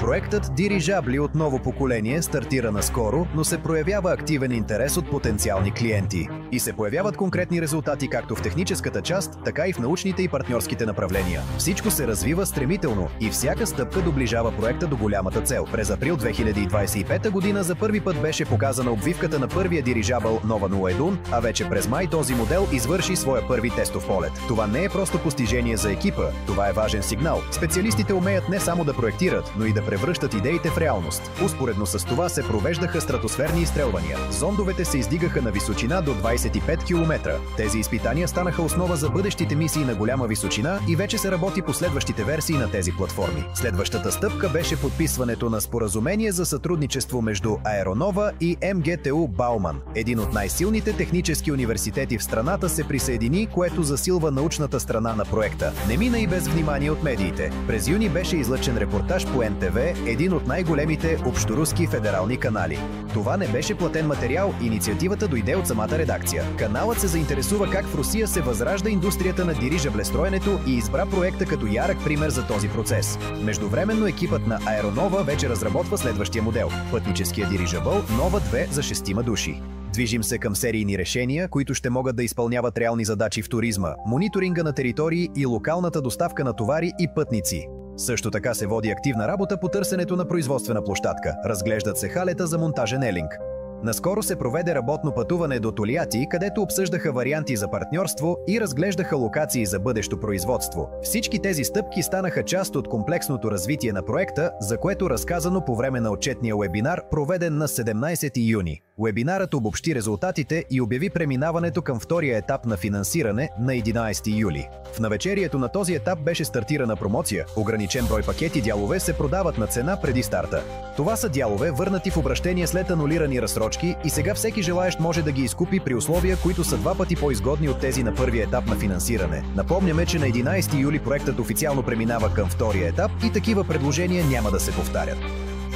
Проектът дирижабли от ново поколение стартира наскоро, но се проявява активен интерес от потенциални клиенти. И се появяват конкретни резултати както в техническата част, така и в научните и партньорските направления. Всичко се развива стремително и всяка стъпка доближава проекта до голямата цел. През април 2025 година за първи път беше показана обвивката на първия дирижабъл Nova 01, а вече през май този модел извърши своя първи тестов полет. Това не е просто постижение за екипа, това е важен сигнал. Специалистите умеят не само да проектират, но и да превръщат идеите в реалност. Успоредно с това се провеждаха стратосферни изстрелвания. Зондовете се издигаха на височина до 25 км. Тези изпитания станаха основа за бъдещите мисии на голяма височина и вече се работи по следващите версии на тези платформи. Следващата стъпка беше подписването на споразумение за сътрудничество между Аеронова и МГТУ Бауман. Един от най-силните технически университети в страната се присъедини, което засилва научната страна на проекта. Не мина и без внимание от медиите. През юни беше излъчен репортаж по НТВ, един от най-големите общоруски федерални канали. Това не беше платен материал, инициативата дойде от самата редакция. Каналът се заинтересува как в Русия се възражда индустрията на дирижаблестроенето и избра проекта като ярък пример за този процес. Междувременно екипът на Аеронова вече разработва следващия модел – пътническия дирижабъл Nova 2 за 6 души. Движим се към серийни решения, които ще могат да изпълняват реални задачи в туризма, мониторинга на територии и локалната доставка на товари и пътници. Също така се води активна работа по търсенето на производствена площадка. Разглеждат се халета за монтажен елинг. Наскоро се проведе работно пътуване до Толиати, където обсъждаха варианти за партньорство и разглеждаха локации за бъдещо производство. Всички тези стъпки станаха част от комплексното развитие на проекта, за което разказано по време на отчетния уебинар, проведен на 17 юни. Уебинарът обобщи резултатите и обяви преминаването към втория етап на финансиране на 11 юли. В навечерието на този етап беше стартирана промоция. Ограничен брой пакети дялове се продават на цена преди старта. Това са дялове, върнати в обращение след анулирани разсрочки и сега всеки желаещ може да ги изкупи при условия, които са 2 пъти по-изгодни от тези на първия етап на финансиране. Напомняме, че на 11 юли проектът официално преминава към втория етап и такива предложения няма да се повтарят.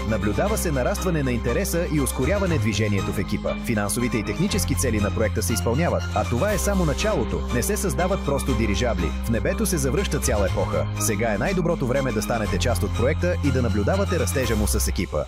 Наблюдава се нарастване на интереса и ускоряване движението в екипа. Финансовите и технически цели на проекта се изпълняват, а това е само началото. Не се създават просто дирижабли. В небето се завръща цяла епоха. Сега е най-доброто време да станете част от проекта и да наблюдавате растежа му с екипа.